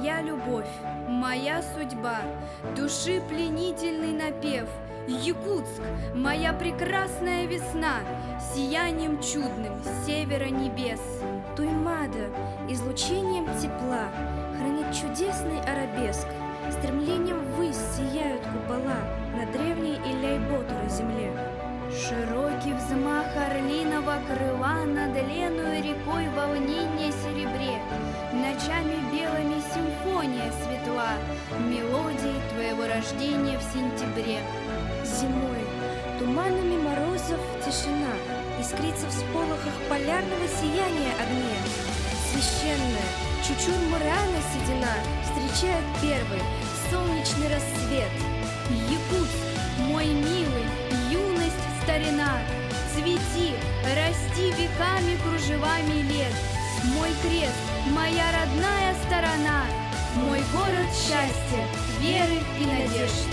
моя любовь, моя судьба, души пленительный напев. Якутск, моя прекрасная весна, сиянием чудным севера небес. Туймада излучением тепла хранит чудесный арабеск. Стремлением ввысь сияют купола на древней Иляйботура земле. Широкий взмах орлиного крыла над леною рекой волнение серебре. Ночами белыми симфония светла, мелодии твоего рождения в сентябре. Зимой туманами морозов тишина искрится в сполохах полярного сияния огня. Священная Чучур-Мурана седина встречает первый солнечный рассвет. Якутск, мой милый, юность, старина, цвети, расти веками кружевами лет. Мой крест, моя родная сторона, мой город счастья, веры и надежд.